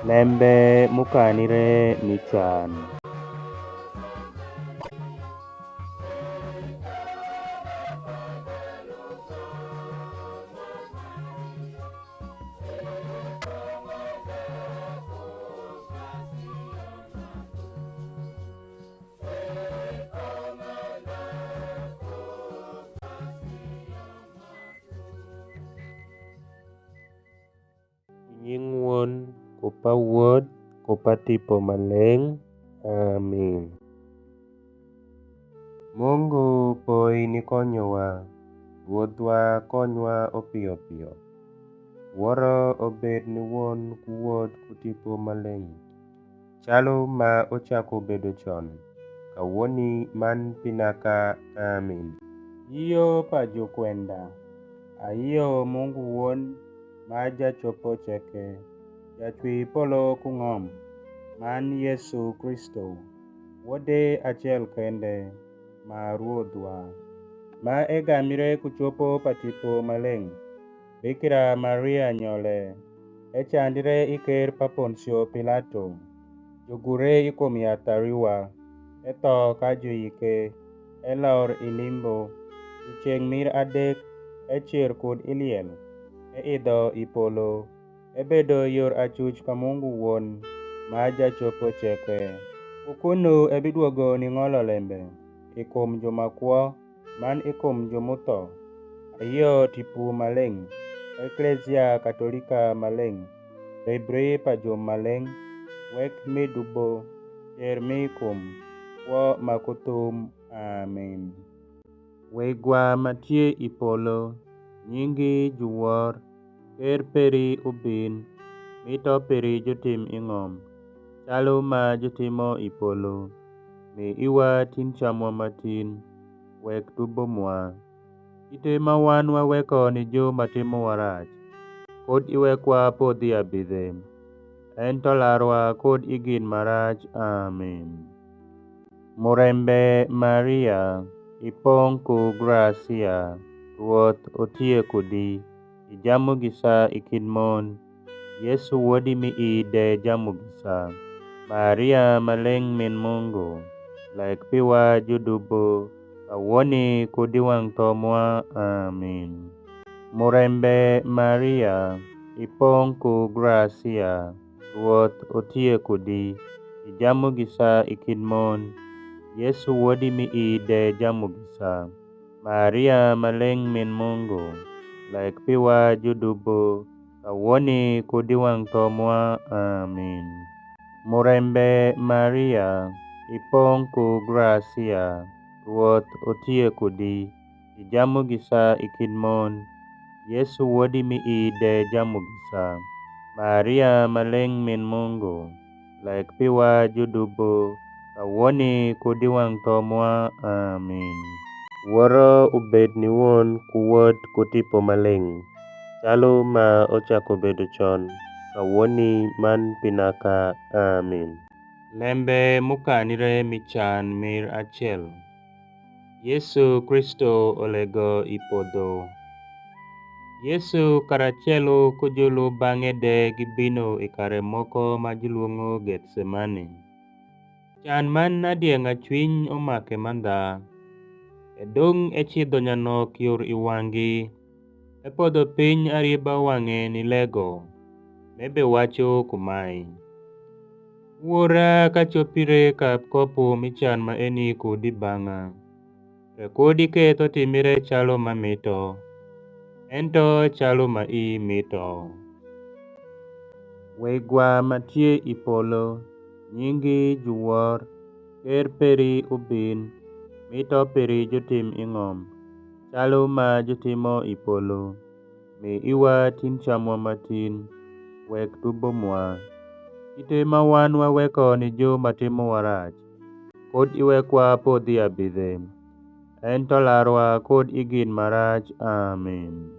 Lembe mukanire michan. Nying Wuon, Kopa Wuod, Kopa Tipo Maleng. Amin. Mungu poi ni konyowa, Ruodhwa konywa opiyo piyo. Wuoro obed ni wuon kuwuod kutipo maleng'. Chalo ma ochako bedo chon, kawuoni man pinaka. Amin. Iyo pajo kwenda, ayiyo Mungu Wuon ma jachopo cheke, jachwe polo kung'om, man Yesu Kristo, Wuode achiel kende ma Ruodhwa, ma egamire kuchopo patipo maleng'. Bikira Maria nyole, echandire iker pa Ponsio Pilato, jogure ikum yath ariwa, etho ka joike, elor ilimbo, icheng' mir adek, echier kod iliel, eidho ipolo, ebedo yor achuch ka Mungu Wuon ma jachopo cheke. Ukunu ebiduogo ning'olo lembe, ikum jomakwo, man ikum jomotho. Ayiyo tipo maleng', Eklesia Katolika maleng', ribre pajom maleng', wek midubo, cher mikum, kwo makothum. Amin. Wegwa matie ipolo, nyingi juwor, ker peri ubin, mito peri jotim ing'om, chalo ma jotimo ipolo, mi iwa tin chamwa matin, wek tubomwa. Ite ma wan waweko ni jo matimo warach, kod iwekwa podhi abidhe, ento larwa kod igin marach. Amin. Murembe Maria, ipong' ku gracia, Ruoth otie kodi, ijamo gi sa ikin mon, Yesu wuodi mi ide jamo gi sa. Maria maleng' min Mungu, laik piwa jodubo, kawuoni kodi wang' thomwa. Amin. Murembe Maria, ipong' ku gracia, Ruoth otie kodi, ijamo gi sa ikin mon, Yesu wuodi mi ide jamo gi sa. Maria maleng' min Mungu, laik piwa jodubo, kawuoni kodi wang' thomwa. Amin. Murembe Maria, ipong' ku gracia, Ruoth otie kodi, ijamo gi sa ikin mon, Yesu wuodi mi ide jamo gi sa. Maria maleng' min Mungu, laik piwa jodubo, kawuoni kodi wang' thomwa. Amin. Wuoro obed ni wuon kuwuod kutipo maleng'. Chalo ma ochako bedo chon, kawuoni man pinaka. Amin. Lembe mukanire michan mir achiel. Yesu Kristo olego ipodho. Yesu karachielo kojolo bang'e de gibino e kare moko ma jiluongo Gethsemane. Chan man nadieng'a chwiny omake mandha, edong' echidho nyanok yor iwang'gi, epodho piny arieba wang'e ni lego, mebe wacho kumae: Wuora kachopire kap kopo michan ma eni kodi bang'a, kodi ketho timire chalo mamito, ento chalo ma i mito. Wegwa matie ipolo, nyingi juwor, ker peri ubin, mito peri jotim ing'om, chalo ma jotimo ipolo, mi iwa tin chamwa matin, wek tubomwa. Ite ma wan waweko ni jo matimo warach, kod iwekwa podhi abidhe, ento larwa kod igin marach. Amin.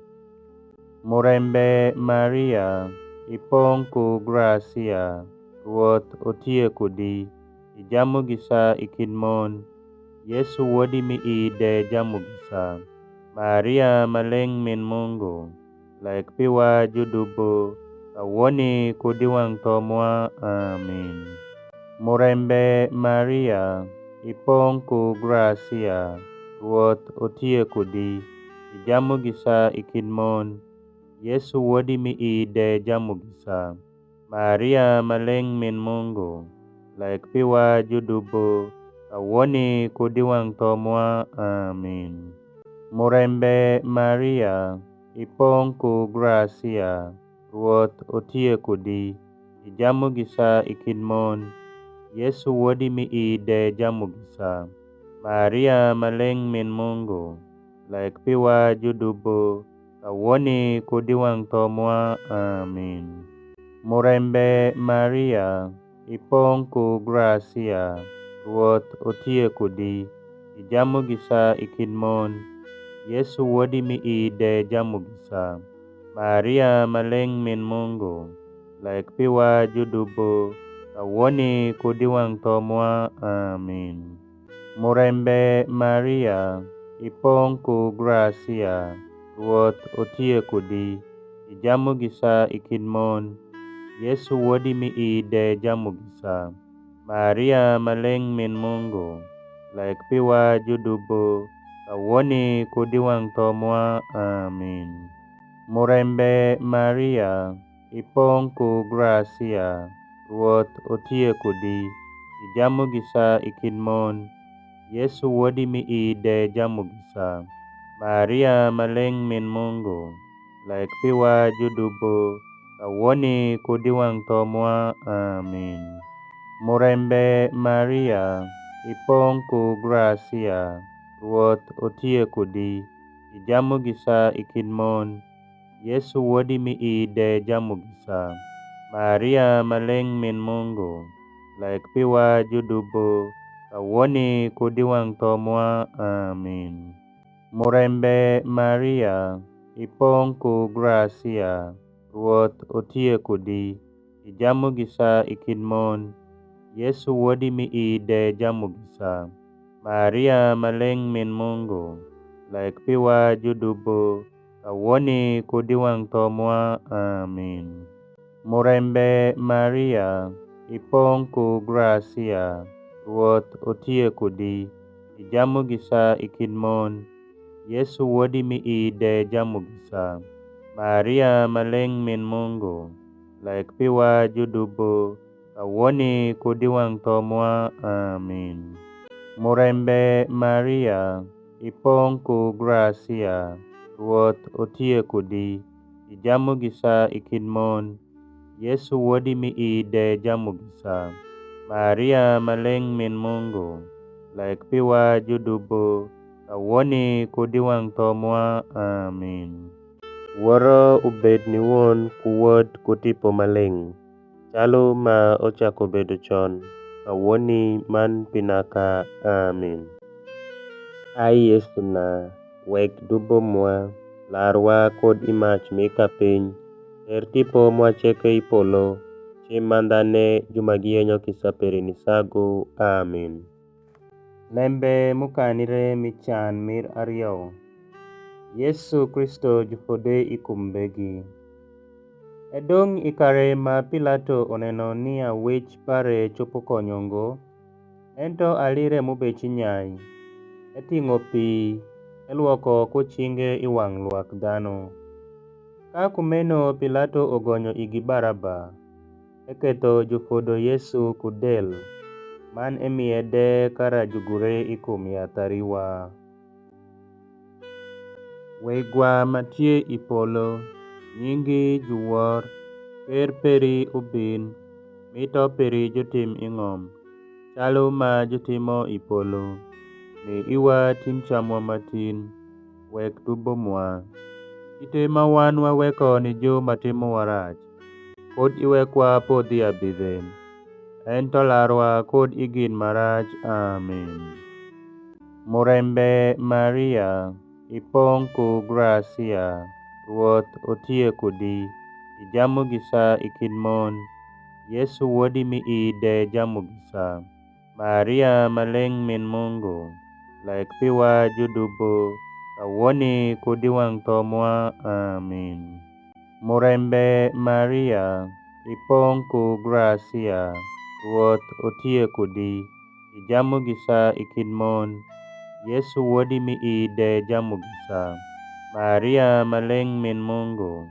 Murembe Maria, ipong' ku gracia, Ruoth otie kodi, ijamo gi sa ikin mon, Yesu wuodi mi ide jamo gi sa. Maria maleng' min Mungu, laik piwa jodubo, kawuoni kodi wang' thomwa. Amin. Murembe Maria, ipong' ku gracia, Ruoth otie kodi. Ijamo gi sa ikin mon, Yesu wuodi mi'i de jamo gi sa. Maria maleng' min Mungu, laik piwa judubo, kawuoni kodi wang' thomwa. Amin. Murembe Maria, ipong' ku gracia, Ruoth otie kodi. Ijamo gi sa ikin mon, Yesu wuodi mi'i de jamo gi sa. Maria maleng' min Mungu, laik piwa judubo, kawuoni kodi wang' thomwa. Amin. Murembe Maria, ipong' ku gracia, Ruoth otie kodi. Ijamo gi sa ikin mon, Yesu wuodi mi'i de jamo gi sa. Maria maleng' min Mungu, laik piwa judubo, kawuoni kodi wang' thomwa. Amin. Murembe Maria, ipong' ku gracia, Ruoth otie kodi. Ijamo gi sa ikin mon, Yesu wuodi mi'i de jamo gi sa. Maria maleng' min Mungu, laik piwa judubo, kawuoni kodi wang' thomwa. Amin. Murembe Maria, ipong' ku gracia, Ruoth otie kodi. Ijamo gi sa ikin mon, Yesu wuodi mi'i de jamo gi sa. Maria maleng' min Mungu, laik piwa judubo, kawuoni kodi wang' thomwa. Amin. Murembe Maria, ipong' ku gracia, Ruoth otie kodi. Ijamo gi sa ikin mon, Yesu wuodi mi'i de jamo gi sa. Maria maleng' min Mungu, laik piwa judubo, kawuoni kodi wang' thomwa. Amin. Murembe Maria, ipong' ku gracia, Ruoth otie kodi. Ijamo gi sa ikin mon, Yesu wuodi mi'i de jamo gi sa. Maria maleng' min Mungu, laik piwa judubo, kawuoni kodi wang' thomwa. Amin. Murembe Maria, ipong' ku gracia, Ruoth otie kodi. Ijamo gi sa ikin mon, Yesu wuodi mi'i de jamo gi sa. Maria maleng' min Mungu, laik piwa judubo, kawuoni kodi wang' thomwa. Amin. Murembe Maria, ipong' ku gracia, Ruoth otie kodi. Ijamo gi sa ikin mon, Yesu wuodi mi'i de jamo gi sa. Maria maleng' min Mungu, laik piwa judubo, kawuoni kodi wang' thomwa. Amin. Wuoro obed ni wuon ku wuod ku tipo maleng', chalo ma ochako bedo chon, kawuoni man pi nyaka. Amin. Ai Yesu na, wek dubo mwa, larwa kod imach mika piny, ter tipo mwacheke i polo, chieng' mandhane juma gienyo kisaperi ni sago. Amin. Lembe mokanire michan mir ariyo. Yesu Kristo jofode ikumbegi. Edong' ikare ma Pilato oneno ni awich pare chopo konyongo, ento alire mobechi nyai, eting'o pi eluoko kochinge i wang' lwak dhano. Ka kumeno Pilato ogonyo igi Baraba, eketho jofodo Yesu kudel, man emiye de kara jugure ikum yath ariwa. Wegwa matie i polo, nyingi juwor, ker peri ubin, mito peri jotim ing'om, chalo ma jotimo i polo. Mi iwa ting' chamwa matin, wek dubo mwa. Kite ma wan waweko ni jo matimowa rach, kod iwekwa podhi abidhe, ento larwa kod igin marach. Amin. Murembe Maria, ipong' ku gracia, Ruoth otie kodi. Ijamo gi sa ikin mon, Yesu wuodi mi'i de jamo gi sa. Maria maleng' min Mungu, laik piwa judubo, kawuoni kodi wang' thomwa. Amin. Murembe Maria, ipong ku gracia, Ruoth otie kodi, ijamo gisa ikin mon, Yesu wuodi mi ide jamo gisa. Maria maleng min Mungu,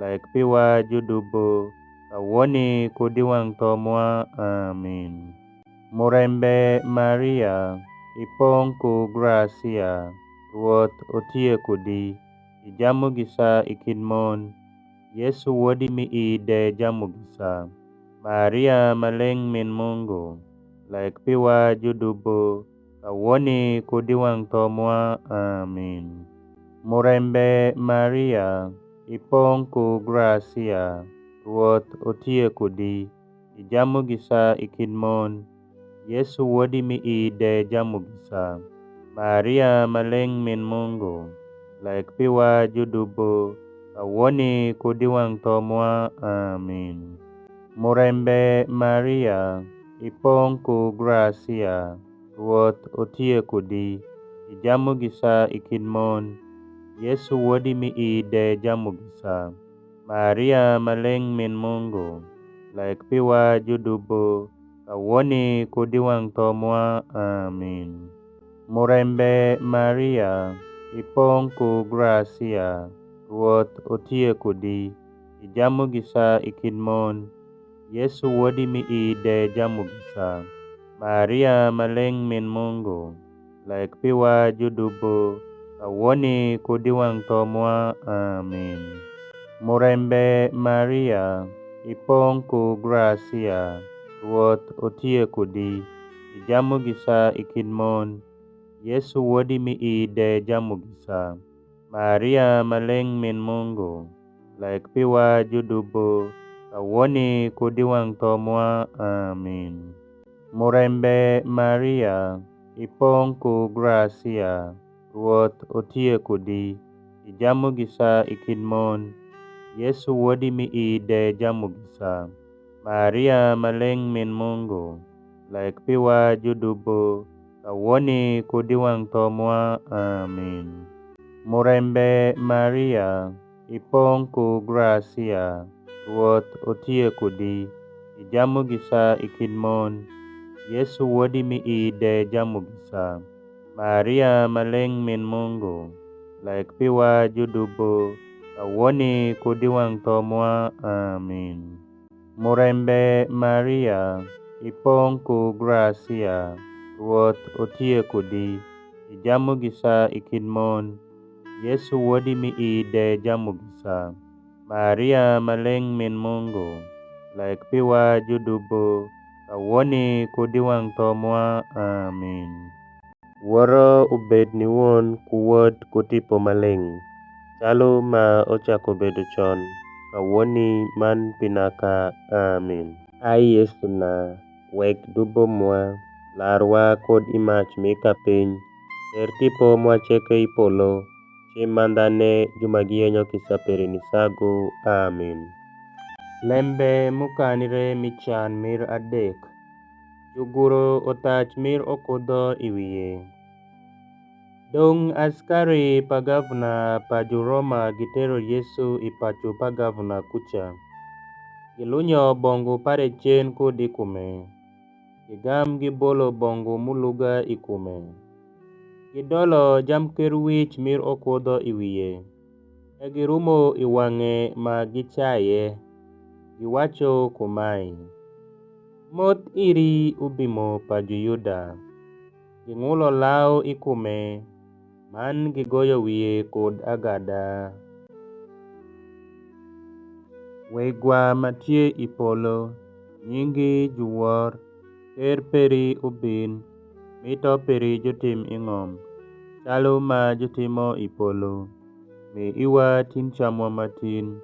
laik piwa judubo, kawoni kudi wang tomwa, amin. Murembe Maria, ipong ku gracia, Ruoth otie kodi, ijamo gisa ikin mon, Yesu wuodi mi ide jamo gisa. Maria maleng min Mungu, laik piwa judubo, kawoni kudi wang tomwa, amin. Murembe Maria, ipong ku gracia, Ruoth otie kodi, ijamo gisa ikin mon, Yesu wuodi mi ide jamo gisa. Maria maleng min Mungu, laik piwa judubo, kawoni kudi wang tomwa, amin. Murembe Maria, ipong ku gracia, Ruoth otie kodi, ijamo gisa ikin mon, Yesu wuodi mi ide jamo gisa. Maria maleng min Mungu, laik piwa judubo, kawoni kudi wang tomwa, amin. Murembe Maria, ipong ku gracia, Ruoth otie kodi, ijamo gisa ikin mon, Yesu wuodi mi ide jamo gisa. Maria maleng min Mungu, laik piwa judubo, kawoni kudi wang tomwa, amin. Murembe Maria, ipong ku gracia, Ruoth otie kodi, ijamo gisa ikin mon, Yesu wuodi mi ide jamo gisa. Maria maleng min Mungu, laik piwa judubo, kawoni kudi wang tomwa, amin. Murembe Maria, ipong ku gracia, Ruoth otie kodi, ijamo gisa ikin mon, Yesu wuodi mi ide jamo gisa. Maria maleng min Mungu, laik piwa judubo, kawoni kudi wang tomwa, amin. Murembe Maria, ipong ku gracia, Ruoth otie kodi, ijamo gisa ikin mon, Yesu wuodi mi ide jamo gisa. Maria maleng min Mungu, laik piwa judubo, kawoni kudi wang tomwa, amin. Murembe Maria, ipong ku gracia, Ruoth otie kodi, ijamo gisa ikin mon, Yesu wuodi mi ide jamo gisa. Maria maleng min Mungu, laik piwa judubo, kawoni kudi wang tomwa, amin. Wuoro obed ni wuon kuwuod kutipo maleng, chalo ma ochako bedo chon, kawoni man pinaka, amin. Ai Yesu na, wek dubo mwa, larwa kod imach mika piny, ter tipo mwacheke ipolo, chieng' mandhane jumagienyo kisapere nisago, amin. Lembe mokanire michan mir adek, jogoro otach mir okudho iwiye. Dong askari pa gavana pa Roma gitero Yesu ipacho pa gavana kucha. Gilunyo bongo pare chen kodi kume. Gigam gibolo bongo muluga ikume. Gidolo jamker wich mir okudho iwiye. Girumo iwang'e ma gichaye. Giwacho kumae. Moth iri ubimo pa Juyuda. Ging'ulo law ikume. Man gigoyo wiye kod agada. Wegwa matie ipolo, nyingi juwor, ker peri ubin, mito peri jotim ing'om, chalo ma jotimo ipolo, mi iwa tin chamwa matin,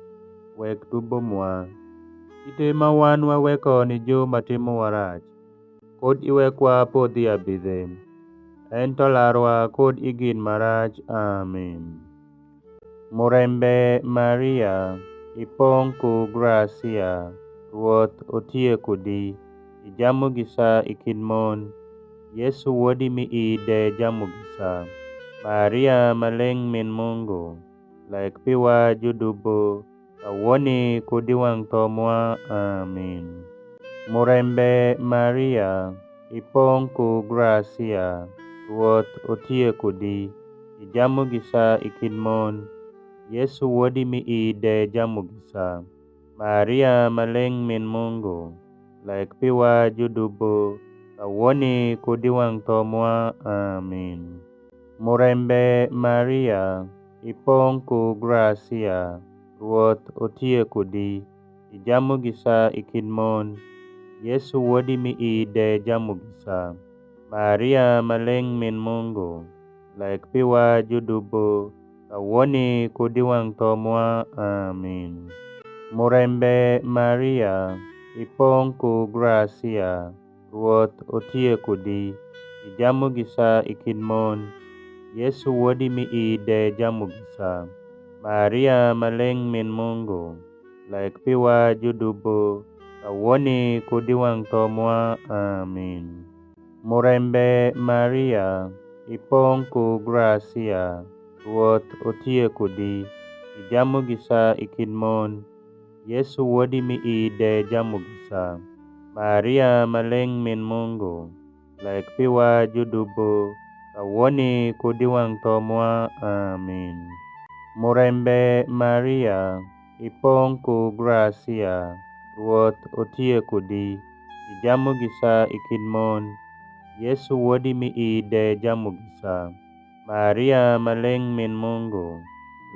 wek dubo mwa. Ite ma wan waweko ni jo matimo warach, kod iwekwa podhi abidhe, ento larwa kod igin marach, amin. Murembe Maria, ipong ku gracia, Ruoth otie kodi, ijamo gisa ikin mon, Yesu wuodi mi ide jamo gisa. Maria maleng min Mungu, laik piwa judubo, kawuono kodi wang' thomwa. Amin. Murembe Maria, ipong' ku gracia, Ruoth otie kodi, ijamo gi sa ikin mon, Yesu wuodi miide jamo gi sa. Maria maleng' min Mungu, laik piwa judubo, kawuono kodi wang' thomwa. Amin. Murembe Maria, ipong' ku gracia, Ruoth otie kodi, ijamo gi sa ikin mon, Yesu wuodi miide jamo gi sa. Maria maleng' min Mungu, laik piwa judubo, kawuono kodi wang' thomwa. Amin. Murembe Maria, ipong' ku gracia, Ruoth otie kodi, ijamo gi sa ikin mon, Yesu wuodi miide jamo gi sa. Maria maleng' min Mungu, laik piwa judubo, kawuono kodi wang' thomwa. Amin. Murembe Maria, ipong' ku gracia, Ruoth otie kodi, ijamo gi sa ikin mon, Yesu wuodi miide jamo gi sa. Maria maleng' min Mungu, laik piwa judubo, kawuono kodi wang' thomwa. Amin. Murembe Maria, ipong' ku gracia, Ruoth otie kodi, ijamo gi sa ikin mon, Yesu wuodi miide jamo gi sa. Maria maleng' min Mungu,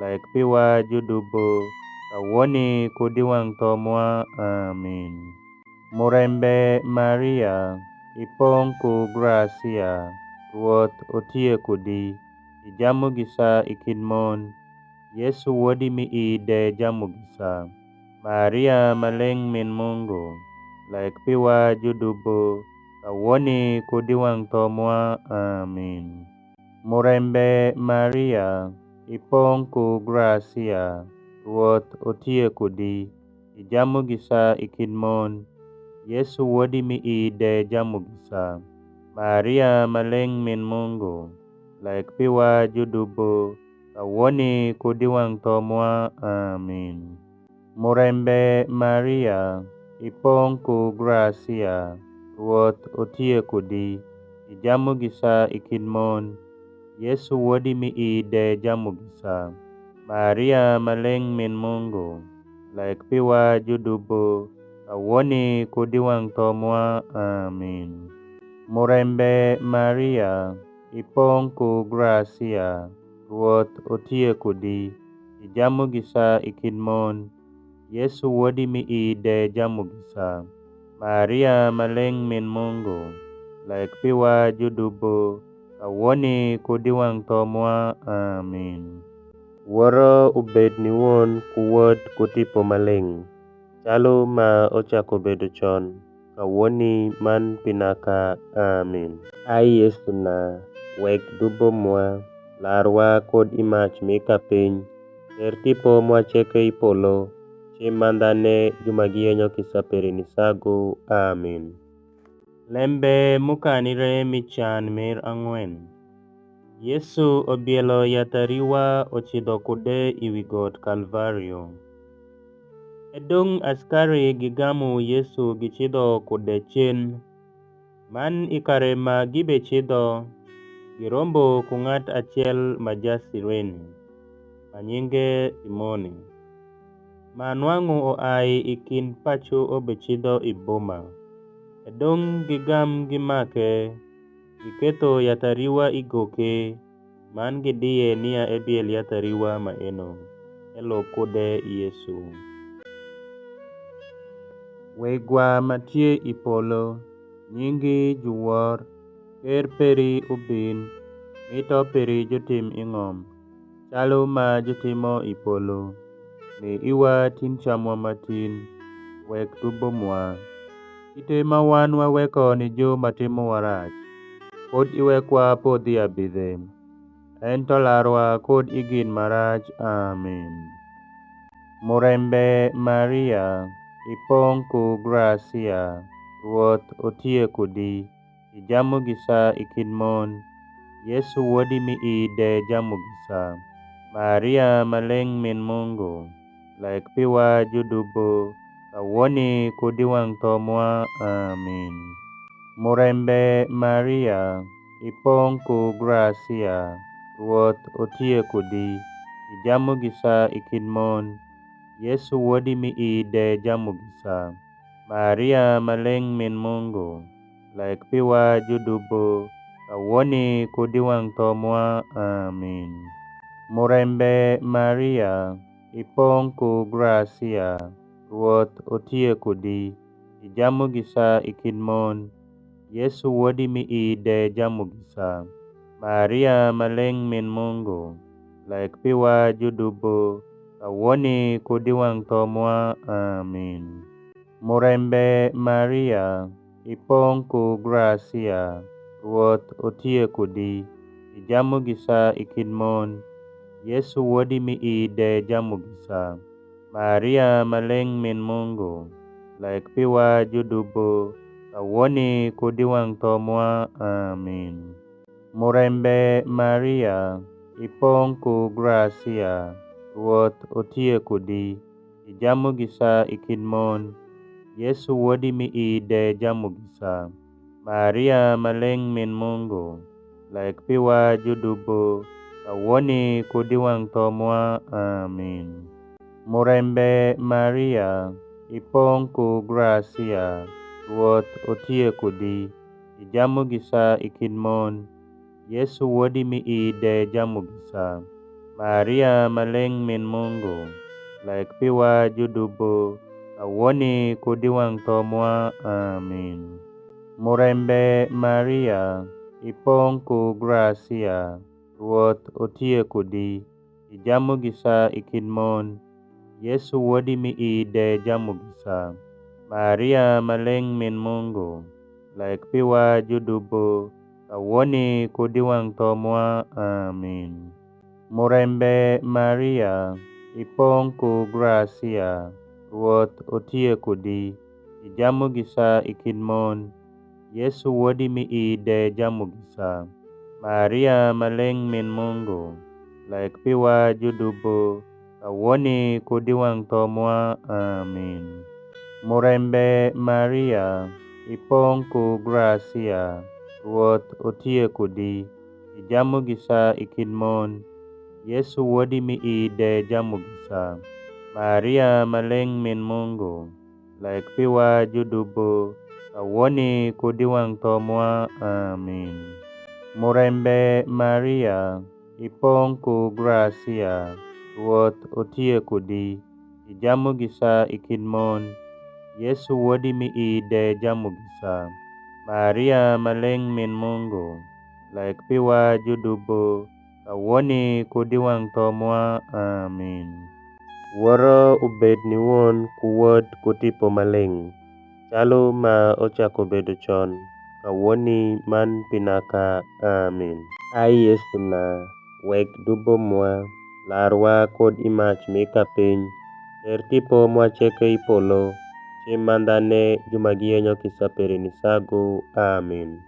laik piwa judubo, kawuono kodi wang' thomwa. Amin. Murembe Maria, ipong' ku gracia, Ruoth otie kodi, ijamo gi sa ikin mon, Yesu wuodi miide jamo gi sa. Maria maleng' min Mungu, laik piwa judubo, kawuono kodi wang' thomwa. Amin. Murembe Maria, ipong' ku gracia, Ruoth otie kodi, ijamo gi sa ikin mon, Yesu wuodi miide jamo gi sa. Maria maleng' min Mungu, laik piwa judubo, kawuono kodi wang' thomwa. Amin. Murembe Maria, ipong' ku gracia, Ruoth otie kodi, ijamo gi sa ikin mon, Yesu wuodi miide jamo gi sa. Maria maleng' min Mungu, laik piwa judubo, kawuono kodi wang' thomwa. Amin. Murembe Maria, ipong' ku gracia, Ruoth otie kodi, ijamo gi sa ikin mon, Yesu wuodi miide jamo gi sa. Maria maleng' min Mungu, laik piwa judubo, kawuono kodi wang' thomwa. Amin. Wuoro obed ni wuon kuwuod kutipo maleng', chalo ma ochako bedo chon, kawuoni man pinaka. Amin. Ai Yesu na, wek dubo mwa, larwa kod imach mika piny, ter tipo mwacheke i polo, chieng' mandhane juma gienyo kisapere ni sago. Amin. Lembe mokanire michan mir ang'wen. Yesu obielo yath ariwa ochidho kude iwi got Kalvario. Edong' askari gigamo Yesu gichidho kude chien, man ikare ma gibe chidho, girombo ku ng'at achiel ma ja Sireni, manyinge Simoni, manwang'o oai ikin pacho obe chidho i boma. Edong' gigam gimake, giketho yath ariwa igoke, man gidiye niya ebiel yath ariwa ma eno, elo kude Yesu. Wegwa matie i polo, nyingi juwor, ker peri ubin, mito peri jotim ing'om, chalo ma jotimo i polo. Mi iwa tin chamwa matin, wek dubo mwa. Kite ma wan waweko ni jo matimo warach, pod iwekwa podhi abidhe. Ento larwa kod igin marach. Amin. Murembe Maria, ipong' ku gracia, Ruoth otie kodi, ijamo gi sa ikin mon, Yesu wuodi miide jamo gi sa. Maria maleng' min Mungu, lek piwa judubo, kawuoni kodi wang' thomwa. Amin. Murembe Maria, ipong' ku gracia, Ruoth otie kodi, ijamo gi sa e kind mon, Yesu wuodi miide jamo gi sa. Maria maleng' min Mungu, lek piwa judubo, kawuoni kodi wang' thomwa. Amin. Murembe Maria, ipong' ku gracia, Ruoth otie kodi, ijamo gi sa e kind mon, Yesu wuodi miide jamo gi sa. Maria maleng' min Mungu, lek piwa judubo, kawuoni kodi wang' thomwa. Amin. Murembe Maria, ipong' ku gracia, Ruoth otie kodi, ijamo gi sa e kind mon, Yesu wuodi miide jamo gi sa. Maria maleng' min Mungu, lek piwa judubo, kawuoni kodi wang' thomwa. Amin. Murembe Maria, ipong' ku gracia, Ruoth otie kodi, ijamo gi sa e kind mon, Yesu wuodi miide jamo gi sa. Maria maleng' min Mungu, lek piwa judubo, kawuoni kodi wang' thomwa. Amin. Murembe Maria, ipong' ku gracia, Ruoth otie kodi, ijamo gi sa e kind mon, Yesu wuodi miide jamo gi sa. Maria maleng' min Mungu, lek piwa judubo, kawuoni kodi wang' thomwa. Amin. Murembe Maria, ipong' ku gracia, Ruoth otie kodi, ijamo gi sa e kind mon, Yesu wuodi miide jamo gi sa. Maria maleng' min Mungu, lek piwa judubo, kawuoni kodi wang' thomwa. Amin. Murembe Maria, ipong' ku gracia, Ruoth otie kodi, ijamo gi sa e kind mon, Yesu wuodi miide jamo gi sa. Maria maleng' min Mungu, lek piwa judubo, kawuoni kodi wang' thomwa. Amin. Murembe Maria, ipong' ku gracia, Ruoth otie kodi, ijamo gi sa e kind mon, Yesu wuodi miide jamo gi sa. Maria maleng' min Mungu, lek piwa judubo, kawuoni kodi wang' thomwa. Amin. Murembe Maria, ipong' ku gracia, Ruoth otie kodi, ijamo gi sa e kind mon, Yesu wuodi miide jamo gi sa. Maria maleng' min Mungu, lek piwa judubo, kawuoni kodi wang' thomwa. Amin. Wuoro obed ni wuon ku wuod ku tipo maling', chalo ma ochako bedo chon, kawuoni man pi naka. Amin. Ai Yesu na, wek dubomwa, larwa kod imach mika piny, ter tipo mwacheke i polo, chieng' mandhane jumagienyo kisapere ni sago. Amin.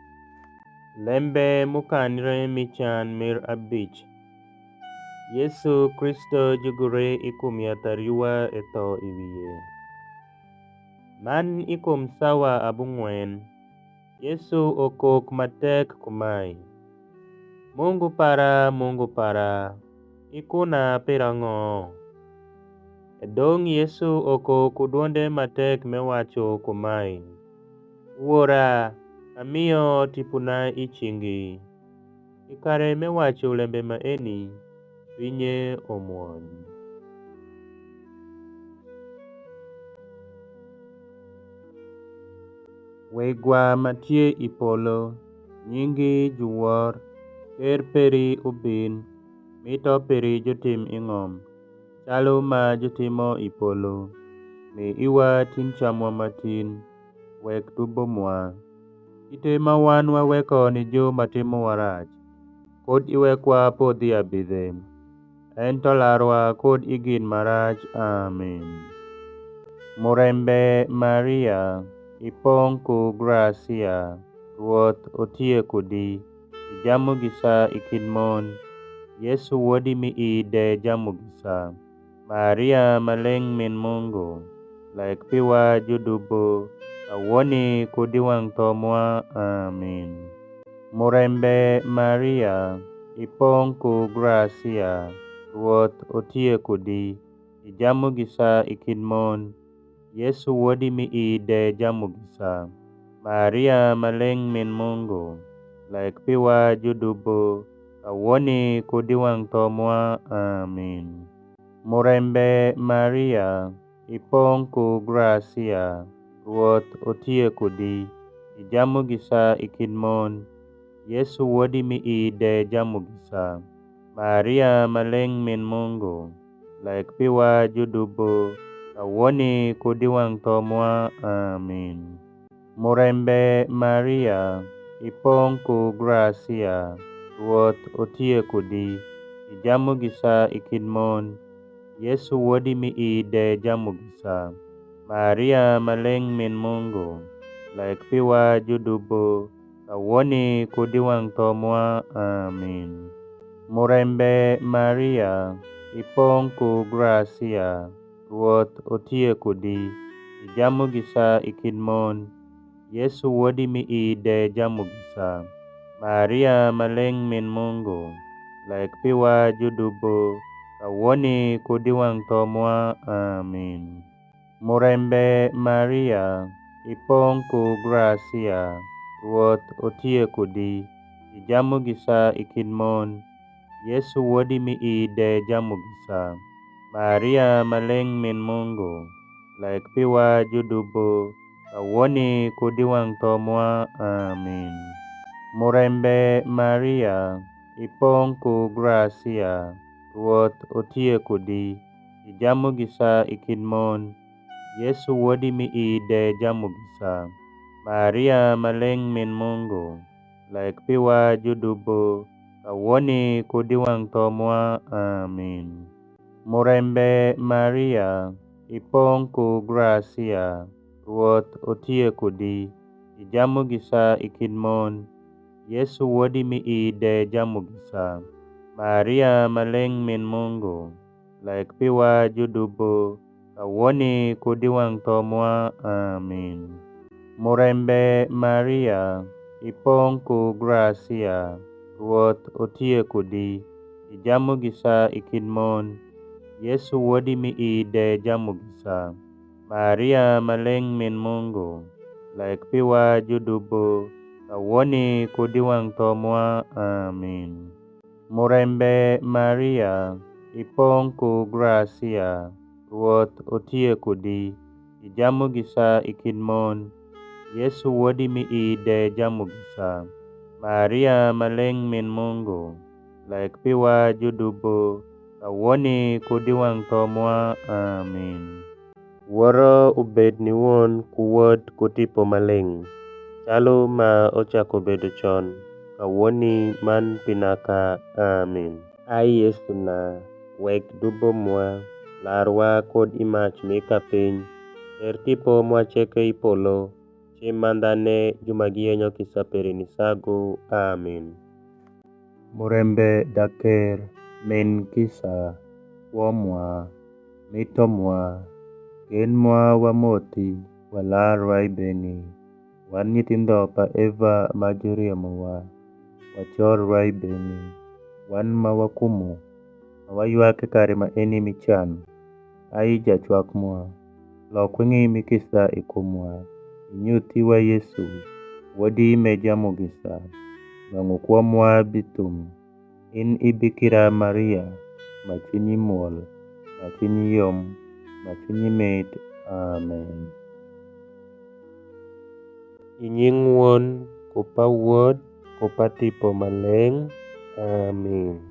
Lembe mokanre michan mir abich. Yesu Kristo jogore ikum yath ariwa e tho e wiye. Man ikum sawa abung'wen, Yesu okok matek kumae, Mungu para, ikuna pirang'o? Edong' Yesu okok dwonde matek mewacho kumae, Wuora, amiyo tipona i chingi. Ikare mewacho lembe maeni, chunye omuony. Wegwa matie i polo, nyingi juwor, ker peri ubin, mito peri jotim ing'om, chalo ma jotimo i polo. Mi iwa tin chamwa matin, wek dubomwa. Ite ma wan waweko ni jo matimo warach, kod iwekwa podhi abidhe. Ento larwa kod igin marach. Amin. Murembe Maria, ipong' ku gracia, Ruoth otie kodi, ijamo gi sa e kind mon, Yesu wuodi miide jamo gi sa. Maria maleng min Mungu, laik piwa judubu, kawoni kudiwang tomwa. Amin. Murembe Maria, ipong ku gracia, Ruoth otie kodi, ijamu gisa ikinmon, Yesu wodi mi ide jamu gisa. Maria maleng min Mungu, laik piwa judubu, kawoni kudiwang tomwa. Amin. Murembe Maria, ipong ku gracia, Ruoth otie kodi, ijamu gisa ikinmon, Yesu wodi mi ide jamu gisa. Maria maleng min Mungu, laik piwa judubu, kawoni kudiwang tomwa. Amin. Murembe Maria, ipong ku gracia, Ruoth otie kodi, ijamu gisa ikinmon, Yesu wodi mi ide jamu gisa. Maria maleng min Mungu, laik piwa judubu, kawoni kudiwang tomwa. Amin. Murembe Maria, ipong ku gracia, Ruoth otie kodi, ijamu gisa ikinmon, Yesu wodi mi ide jamu gisa. Maria maleng min Mungu, laik piwa judubu, kawoni kudiwang tomwa. Amin. Murembe Maria, ipong ku gracia, Ruoth otie kodi, ijamu gisa ikinmon, Yesu wodi mi ide jamu gisa. Maria maleng min Mungu, laik piwa judubu, kawoni kudiwang tomwa. Amin. Murembe Maria, ipong ku gracia, Ruoth otie kodi, ijamu gisa ikinmon, Yesu wodi mi ide jamu gisa. Maria maleng min Mungu, laik piwa judubu, kawoni kudiwang tomwa. Amin. Murembe Maria, ipong ku gracia, Ruoth otie kodi, ijamu gisa ikinmon, Yesu wodi mi ide jamu gisa. Maria maleng min Mungu, laik piwa judubu, kawoni kudiwang tomwa. Amin. Murembe Maria, ipong ku gracia, Ruoth otie kodi, ijamu gisa ikinmon, Yesu wodi mi ide jamu gisa. Maria maleng min Mungu, laik piwa judubu, kawoni kudiwang tomwa. Amin. Murembe Maria, ipong ku gracia, Ruoth otie kodi, ijamu gisa ikinmon, Yesu wodi mi ide jamu gisa. Maria maleng min Mungu, laik piwa judubu, kawoni kudiwang tomwa. Amin. Wuoro obed ni wuon kuwuod kutipo maleng, chalo ma ochako bedo chon, kawoni man pinaka. Amin. Ai Yesu na, wek dubo mwa, larwa kod imach mika piny, ter tipo mwacheke ipolo, chim mandane jumagienyo kisapere nisago. Amin. Murembe daker, min kisa, kuomwa, mitomwa, genmwa wamoti, walar waibeni, wan nyithindo pa Eva majoriemowa, wachor waibeni, wan mawakumo, mawayuak e kare ma eni michan. Ai jachwak mwa, lok weng'i mikisa ikumwa, inyuthiwa Yesu, wodi me jamu gisa. Nwang'u kuomwa bitum, in ibikira Maria, ma chunyi muol, ma chunyi yom, ma chunyi mit. Amen. Inying wuon, kopa wuod, kopa tipo maleng. Amin.